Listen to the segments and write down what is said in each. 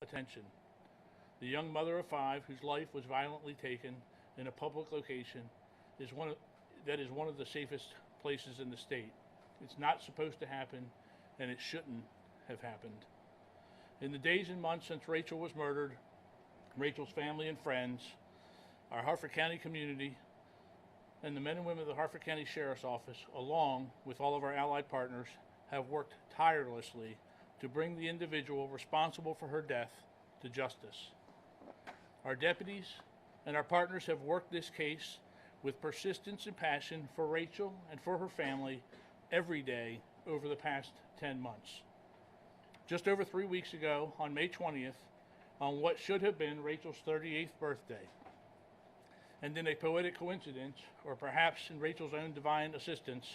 attention. The young mother of five, whose life was violently taken in a public location, is that is one of the safest places in the state. It's not supposed to happen, and it shouldn't have happened. In the days and months since Rachel was murdered, Rachel's family and friends, our Harford County community, and the men and women of the Harford County Sheriff's Office, along with all of our allied partners, have worked tirelessly to bring the individual responsible for her death to justice. Our deputies and our partners have worked this case with persistence and passion for Rachel and for her family every day over the past 10 months. Just over 3 weeks ago, on May 20th, on what should have been Rachel's 38th birthday, and in a poetic coincidence, or perhaps in Rachel's own divine assistance,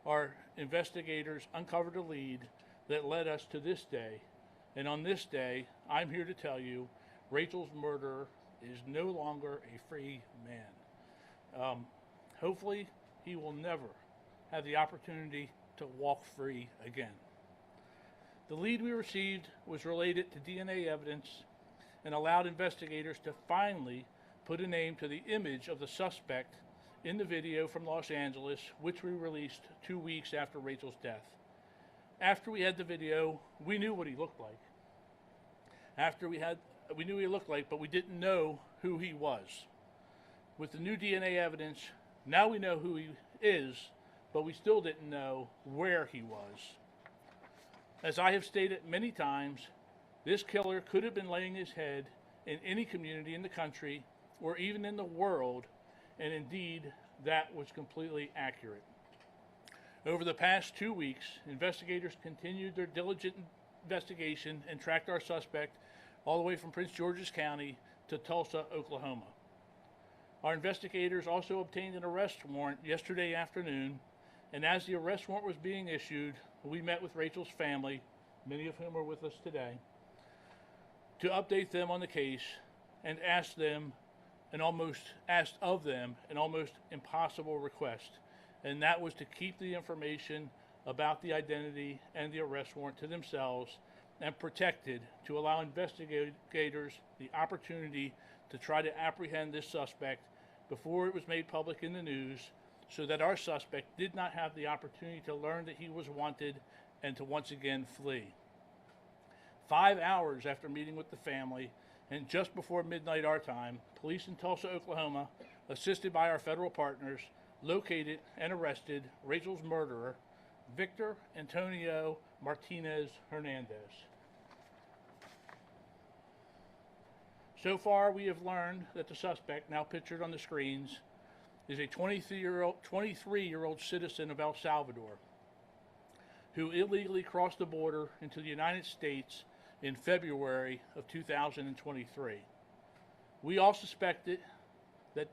our investigators uncovered a lead that led us to this day. And on this day, I'm here to tell you, Rachel's murderer is no longer a free man. Hopefully, he will never have the opportunity to walk free again. The lead we received was related to DNA evidence and allowed investigators to finally put a name to the image of the suspect in the video from Los Angeles, which we released 2 weeks after Rachel's death. After we had the video, we knew what he looked like. We knew what he looked like, but we didn't know who he was. With the new DNA evidence, now we know who he is, but we still didn't know where he was. As I have stated many times, this killer could have been laying his head in any community in the country or even in the world, and indeed, that was completely accurate. Over the past 2 weeks, investigators continued their diligent investigation and tracked our suspect all the way from Prince George's County to Tulsa, Oklahoma. Our investigators also obtained an arrest warrant yesterday afternoon, and as the arrest warrant was being issued, we met with Rachel's family, many of whom are with us today, to update them on the case and asked of them an almost impossible request, and that was to keep the information about the identity and the arrest warrant to themselves and protected, to allow investigators the opportunity to try to apprehend this suspect before it was made public in the news, so that our suspect did not have the opportunity to learn that he was wanted and to once again flee. 5 hours after meeting with the family, and just before midnight our time, police in Tulsa, Oklahoma, assisted by our federal partners, located and arrested Rachel's murderer, Victor Antonio Martinez Hernandez. So far, we have learned that the suspect, now pictured on the screens, is a 23-year-old citizen of El Salvador who illegally crossed the border into the United States in February of 2023. We all suspected that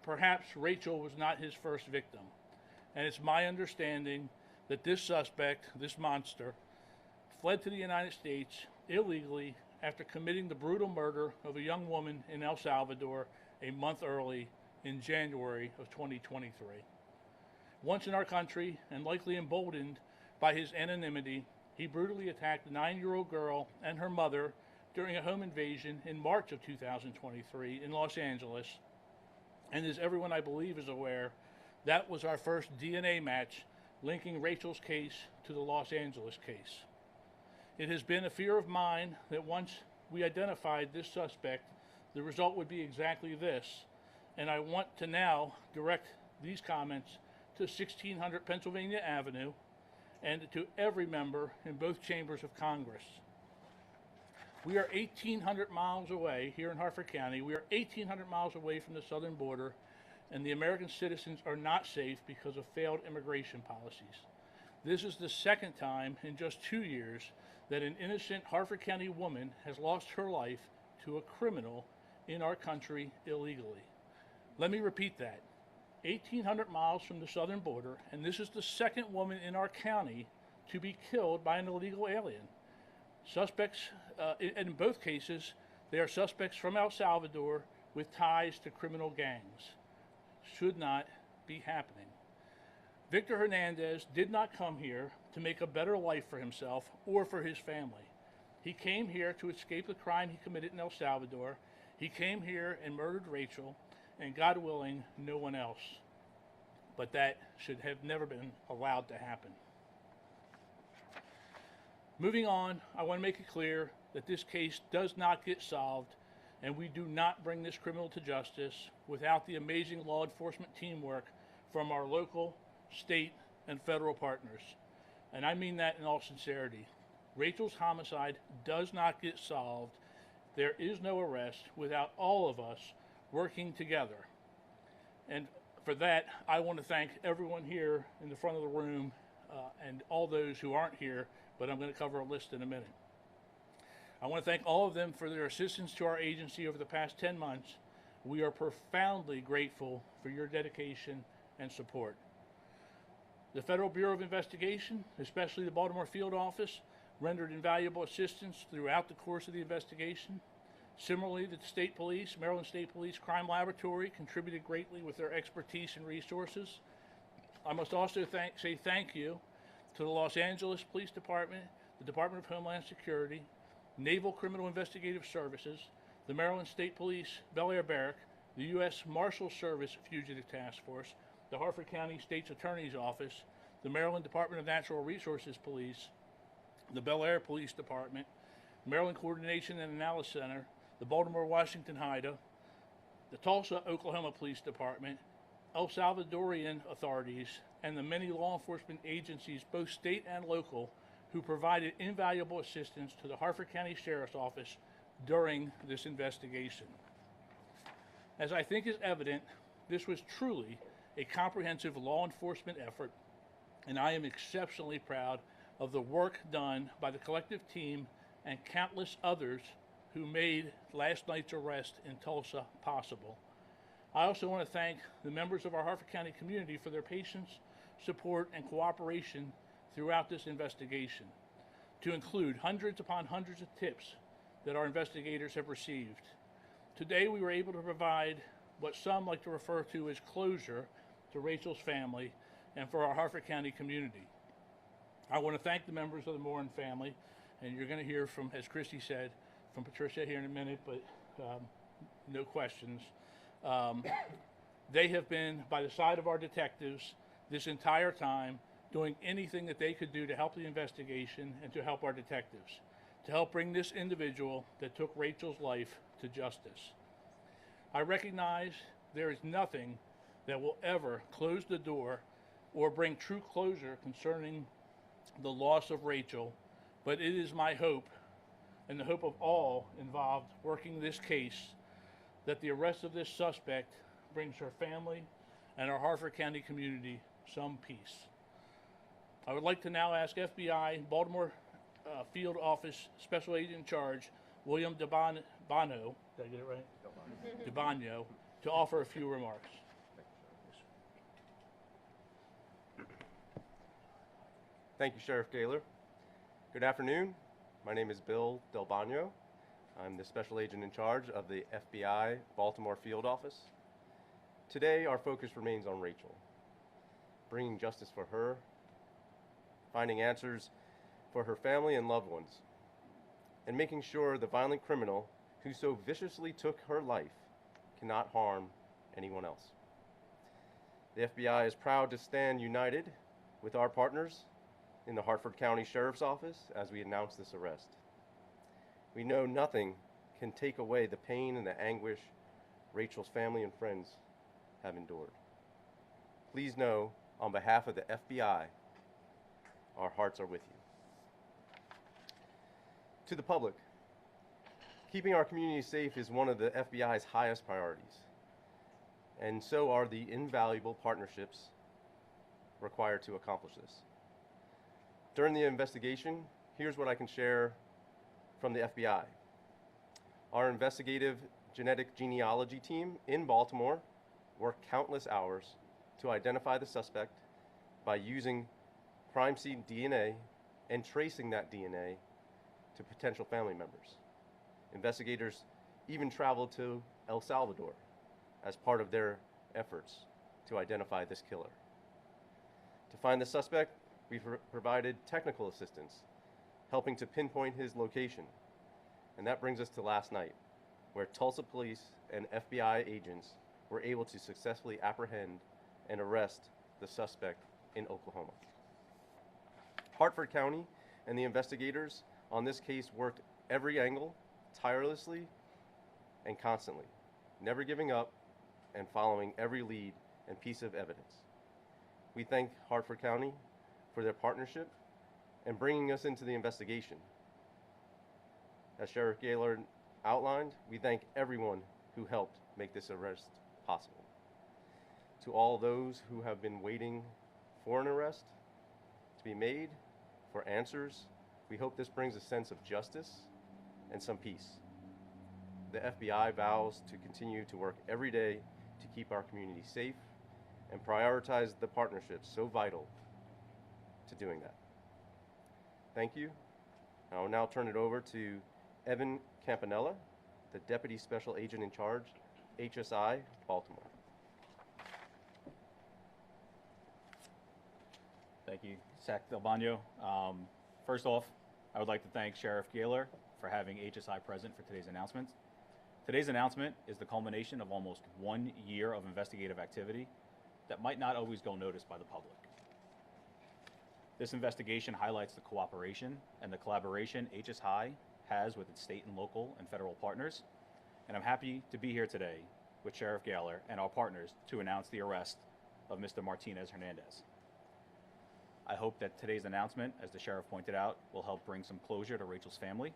perhaps Rachel was not his first victim, and it's my understanding that this suspect, this monster, fled to the United States illegally after committing the brutal murder of a young woman in El Salvador a month early in January of 2023. Once in our country, and likely emboldened by his anonymity, he brutally attacked a 9-year-old girl and her mother during a home invasion in March of 2023 in Los Angeles. And as everyone I believe is aware, that was our first DNA match linking Rachel's case to the Los Angeles case. It has been a fear of mine that once we identified this suspect, the result would be exactly this. And I want to now direct these comments to 1600 Pennsylvania Avenue and to every member in both chambers of Congress. We are 1,800 miles away here in Harford County. We are 1,800 miles away from the southern border, and the American citizens are not safe because of failed immigration policies. This is the second time in just 2 years that an innocent Harford County woman has lost her life to a criminal in our country illegally. Let me repeat that. 1,800 miles from the southern border, and this is the second woman in our county to be killed by an illegal alien. Suspects, in both cases, they are suspects from El Salvador with ties to criminal gangs. Should not be happening. Victor Hernandez did not come here to make a better life for himself or for his family. He came here to escape the crime he committed in El Salvador. He came here and murdered Rachel, and God willing, no one else. But that should have never been allowed to happen. Moving on, I want to make it clear that this case does not get solved, and we do not bring this criminal to justice without the amazing law enforcement teamwork from our local, state, and federal partners. And I mean that in all sincerity. Rachel's homicide does not get solved. There is no arrest without all of us working together. And for that, I want to thank everyone here in the front of the room and all those who aren't here, but I'm going to cover a list in a minute. I want to thank all of them for their assistance to our agency over the past 10 months. We are profoundly grateful for your dedication and support. The Federal Bureau of Investigation, especially the Baltimore Field Office, rendered invaluable assistance throughout the course of the investigation. Similarly, the State Police, Maryland State Police Crime Laboratory contributed greatly with their expertise and resources. I must also say thank you to the Los Angeles Police Department, the Department of Homeland Security, Naval Criminal Investigative Services, the Maryland State Police Bel Air Barrack, the U.S. Marshal Service Fugitive Task Force, the Harford County State's Attorney's Office, the Maryland Department of Natural Resources Police, the Bel Air Police Department, Maryland Coordination and Analysis Center, the Baltimore-Washington HIDA, the Tulsa, Oklahoma Police Department, El Salvadorian authorities, and the many law enforcement agencies, both state and local, who provided invaluable assistance to the Harford County Sheriff's Office during this investigation. As I think is evident, this was truly a comprehensive law enforcement effort, and I am exceptionally proud of the work done by the collective team and countless others who made last night's arrest in Tulsa possible. I also want to thank the members of our Harford County community for their patience, support, and cooperation throughout this investigation, to include hundreds upon hundreds of tips that our investigators have received. Today, we were able to provide what some like to refer to as closure to Rachel's family and for our Harford County community. I want to thank the members of the Morin family, and you're going to hear from, as Christy said, from Patricia here in a minute, but no questions. They have been by the side of our detectives this entire time, doing anything that they could do to help the investigation and to help our detectives, to help bring this individual that took Rachel's life to justice. I recognize there is nothing that will ever close the door or bring true closure concerning the loss of Rachel, but it is my hope and the hope of all involved working this case that the arrest of this suspect brings her family and our Harford County community some peace. I would like to now ask FBI Baltimore Field Office Special Agent in Charge, William DeBano, did I get it right? DeBano, to offer a few remarks. Thank you, Sheriff Gaylor. Good afternoon. My name is Bill Del Bagno. I'm the Special Agent in charge of the FBI Baltimore Field Office. Today, our focus remains on Rachel, bringing justice for her, finding answers for her family and loved ones, and making sure the violent criminal who so viciously took her life cannot harm anyone else. The FBI is proud to stand united with our partners in the Harford County Sheriff's Office as we announce this arrest. We know nothing can take away the pain and the anguish Rachel's family and friends have endured. Please know, on behalf of the FBI, our hearts are with you. To the public, keeping our community safe is one of the FBI's highest priorities, and so are the invaluable partnerships required to accomplish this. During the investigation, here's what I can share from the FBI. Our investigative genetic genealogy team in Baltimore worked countless hours to identify the suspect by using crime scene DNA and tracing that DNA to potential family members. Investigators even traveled to El Salvador as part of their efforts to identify this killer. To find the suspect, we provided technical assistance helping to pinpoint his location. And that brings us to last night, where Tulsa police and FBI agents were able to successfully apprehend and arrest the suspect in Oklahoma. Harford County and the investigators on this case worked every angle, tirelessly and constantly, never giving up and following every lead and piece of evidence. We thank Harford County for their partnership and bringing us into the investigation. As Sheriff Gaylor outlined, we thank everyone who helped make this arrest possible. To all those who have been waiting for an arrest to be made, for answers, we hope this brings a sense of justice and some peace. The FBI vows to continue to work every day to keep our community safe and prioritize the partnerships so vital to doing that. Thank you. I will now turn it over to Evan Campanella, the Deputy Special Agent in Charge, HSI, Baltimore. Thank you, Sac Del Bagno. First off, I would like to thank Sheriff Gaylor for having HSI present for today's announcement. Today's announcement is the culmination of almost 1 year of investigative activity that might not always go noticed by the public. This investigation highlights the cooperation and the collaboration HSI has with its state and local and federal partners, and I'm happy to be here today with Sheriff Gaylor and our partners to announce the arrest of Mr. Martinez Hernandez. I hope that today's announcement, as the sheriff pointed out, will help bring some closure to Rachel's family.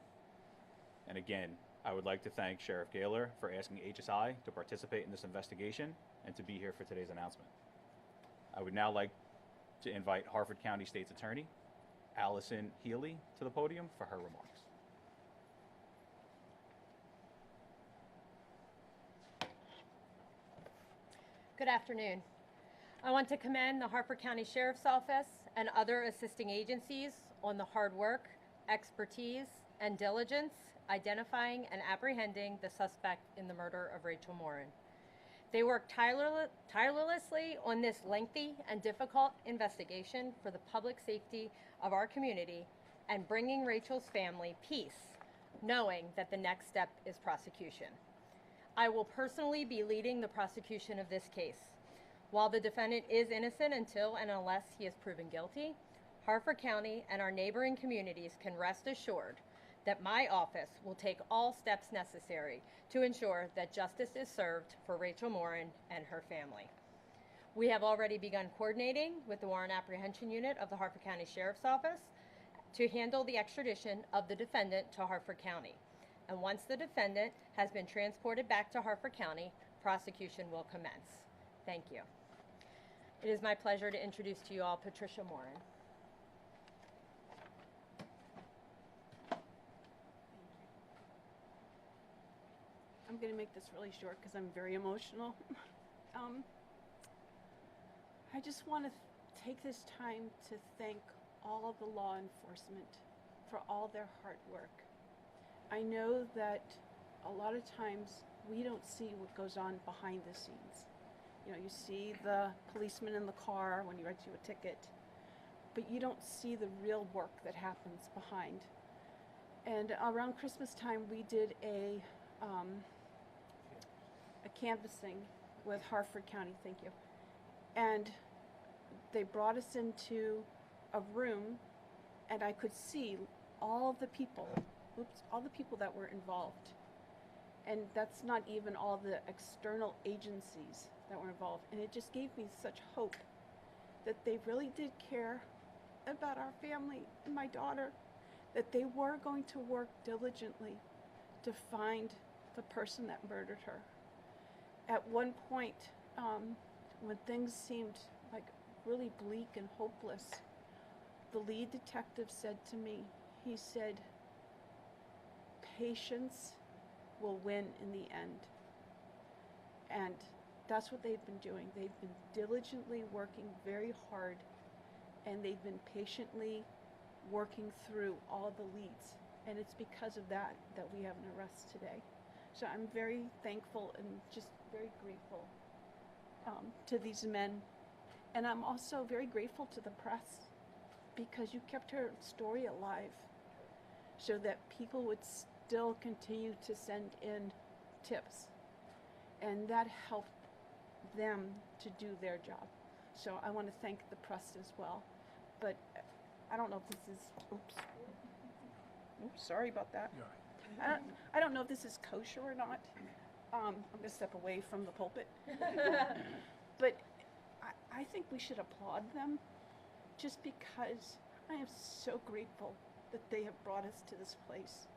And again, I would like to thank Sheriff Gaylor for asking HSI to participate in this investigation and to be here for today's announcement. I would now like to invite Harford County State's Attorney, Allison Healy, to the podium for her remarks. Good afternoon. I want to commend the Harford County Sheriff's Office and other assisting agencies on the hard work, expertise, and diligence identifying and apprehending the suspect in the murder of Rachel Morin. They worked tirelessly on this lengthy and difficult investigation for the public safety of our community and bringing Rachel's family peace, knowing that the next step is prosecution. I will personally be leading the prosecution of this case. While the defendant is innocent until and unless he is proven guilty, Harford County and our neighboring communities can rest assured that my office will take all steps necessary to ensure that justice is served for Rachel Morin and her family. We have already begun coordinating with the Warrant Apprehension Unit of the Harford County Sheriff's Office to handle the extradition of the defendant to Harford County. And once the defendant has been transported back to Harford County, prosecution will commence. Thank you. It is my pleasure to introduce to you all Patricia Morin. I'm going to make this really short because I'm very emotional. I just want to take this time to thank all of the law enforcement for all their hard work. I know that a lot of times we don't see what goes on behind the scenes. You know, you see the policeman in the car when he writes you a ticket, but you don't see the real work that happens behind. And around Christmas time, we did a canvassing with Harford County, thank you. And they brought us into a room, and I could see all the people, all the people that were involved. And that's not even all the external agencies that were involved. And it just gave me such hope that they really did care about our family and my daughter, that they were going to work diligently to find the person that murdered her. At one point, when things seemed like really bleak and hopeless, the lead detective said to me, he said, patience will win in the end. And that's what they've been doing. They've been diligently working very hard, and they've been patiently working through all the leads. And it's because of that that we have an arrest today. So I'm very thankful and just very grateful to these men. And I'm also very grateful to the press because you kept her story alive. so that people would still continue to send in tips. And that helped them to do their job. So I want to thank the press as well. But I don't know if this is, oops, sorry about that. I don't know if this is kosher or not. I'm going to step away from the pulpit. But I think we should applaud them just because I am so grateful that they have brought us to this place.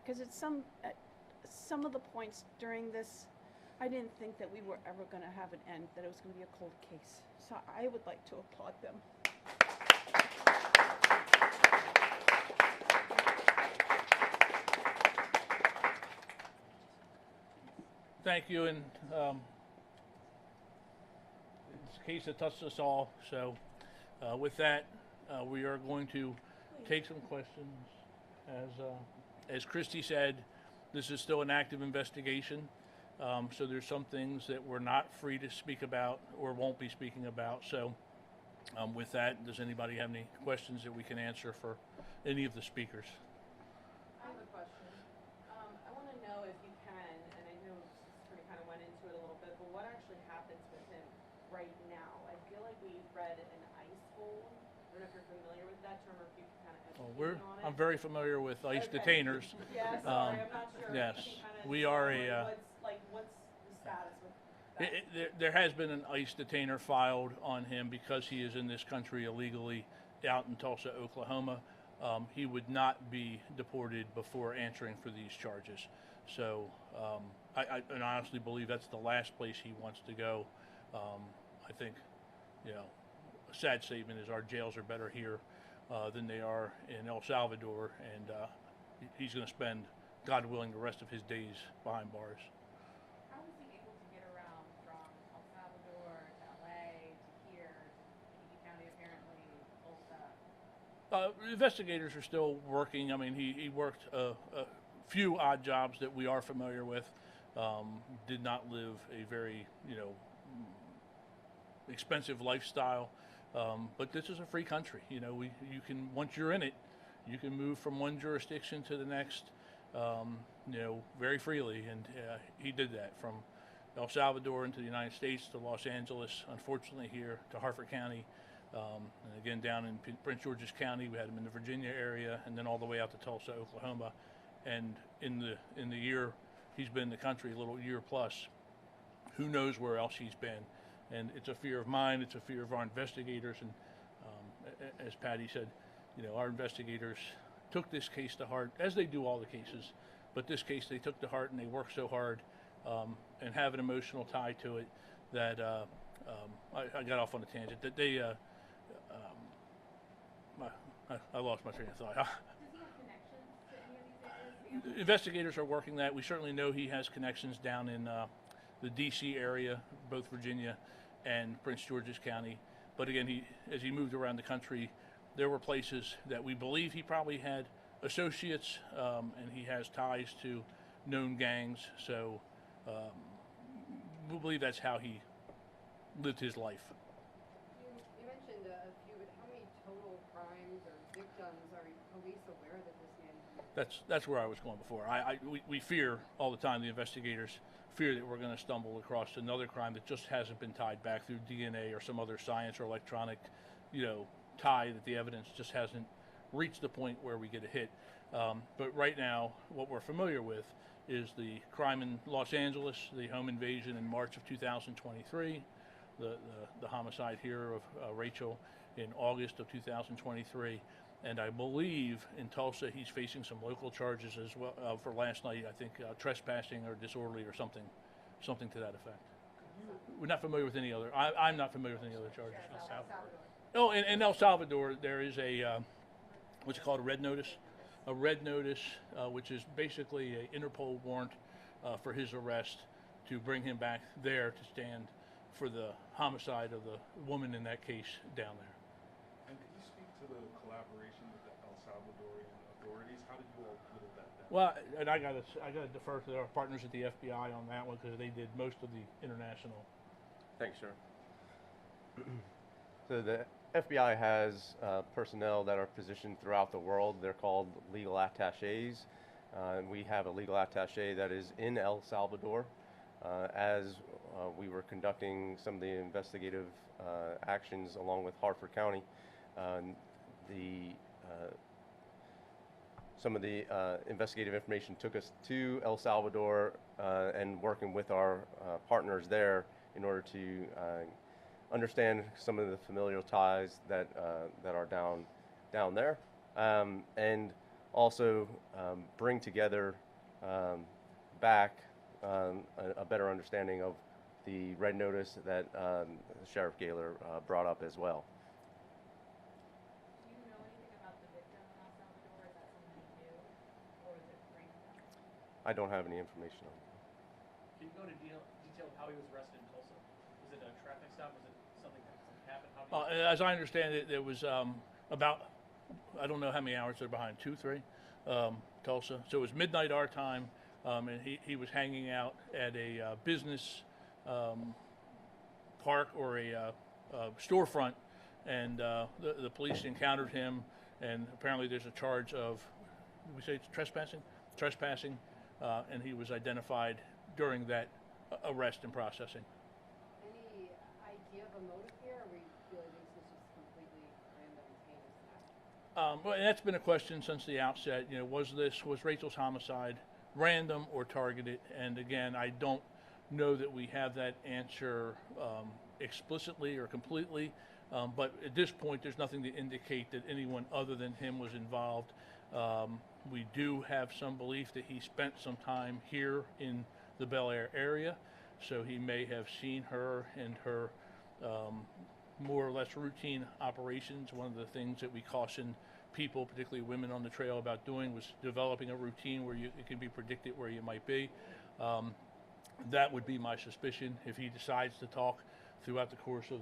Because at some of the points during this, I didn't think that we were ever going to have an end, that it was going to be a cold case. So I would like to applaud them. Thank you, and it's a case that touched us all. So, with that, we are going to take some questions. As Christy said, this is still an active investigation. So there's some things that we're not free to speak about or won't be speaking about. So, with that, does anybody have any questions that we can answer for any of the speakers? I have a question. I want to know if you can, and I know we kind of went into it a little bit, but what actually happens with him right now? I feel like we read an ice hold. I don't know if you're familiar with that term or if you can kind of educate me on it. I'm very familiar with ICE Okay. detainers. Yeah, sorry, I'm not sure. yes, If you can kind of we are explain what's the status with that? There has been an ICE detainer filed on him because he is in this country illegally out in Tulsa, Oklahoma. He would not be deported before answering for these charges. So I honestly believe that's the last place he wants to go. I think, a sad statement is our jails are better here than they are in El Salvador, and he's going to spend, God willing, the rest of his days behind bars. How was he able to get around from El Salvador to LA to here to Kiki County apparently, Tulsa? Investigators are still working. I mean, he worked a few odd jobs that we are familiar with. Did not live a very, expensive lifestyle. But this is a free country. You can, once you're in it, you can move from one jurisdiction to the next, very freely. And he did that from El Salvador into the United States to Los Angeles, unfortunately here to Harford County, and again down in Prince George's County. We had him in the Virginia area, and then all the way out to Tulsa, Oklahoma. And in the year he's been in the country, a little year plus, who knows where else he's been. And it's a fear of mine, it's a fear of our investigators, and as Patty said, our investigators took this case to heart, as they do all the cases, but this case they took to heart and they worked so hard and have an emotional tie to it that I got off on a tangent, that they, I lost my train of thought. Does he have connections to any of these areas? Investigators are working that. We certainly know he has connections down in the D.C. area, both Virginia and Prince George's County. But again, as he moved around the country, there were places that we believe he probably had associates, and he has ties to known gangs. So we believe that's how he lived his life. You mentioned a few, but how many total crimes or victims are police aware that this man committed? That's where I was going before. We fear all the time, the investigators fear that we're going to stumble across another crime that just hasn't been tied back through DNA or some other science or electronic, tie, that the evidence just hasn't reached the point where we get a hit. But right now, what we're familiar with is the crime in Los Angeles, the home invasion in March of 2023, the homicide here of Rachel in August of 2023. And I believe in Tulsa he's facing some local charges as well for last night. I think trespassing or disorderly or something to that effect. We're not familiar with any other. I'm not familiar with any other charges. Oh, in El Salvador there is a what's it called, a red notice, which is basically an Interpol warrant for his arrest to bring him back there to stand for the homicide of the woman in that case down there. And could you speak to the collaboration with the El Salvadorian authorities? How did you all whittle that down? Well, and I gotta defer to our partners at the FBI on that one because they did most of the international. Thanks, sir. So the FBI has personnel that are positioned throughout the world. They're called legal attaches. And we have a legal attache that is in El Salvador. As we were conducting some of the investigative actions along with Harford County, some of the investigative information took us to El Salvador and working with our partners there in order to understand some of the familial ties that are down there, and also bring together back a better understanding of the red notice that Sheriff Gaylor brought up as well. Do you know anything about the victim in El Salvador? Is that something you knew, or is it free? I don't have any information on it. Can you go into detail of how he was arrested in Tulsa? Was it a traffic stop? Was it something happened? How did As I understand it, there was about, I don't know how many hours they're behind, 2, 3, Tulsa. So it was midnight our time, and he was hanging out at a business park or a storefront, and the police encountered him, and apparently there's a charge of, did we say it's trespassing? Trespassing, and he was identified during that arrest and processing. Any idea of a motive here, or we feel like this is just completely random heinous act? Well, and that's been a question since the outset. You know, was Rachel's homicide random or targeted? And again, I don't know that we have that answer explicitly or completely. But at this point, there's nothing to indicate that anyone other than him was involved. We do have some belief that he spent some time here in the Bel Air area, so he may have seen her and her more or less routine operations. One of the things that we caution people, particularly women on the trail, about doing was developing a routine where it can be predicted where you might be. That would be my suspicion. If he decides to talk throughout the course of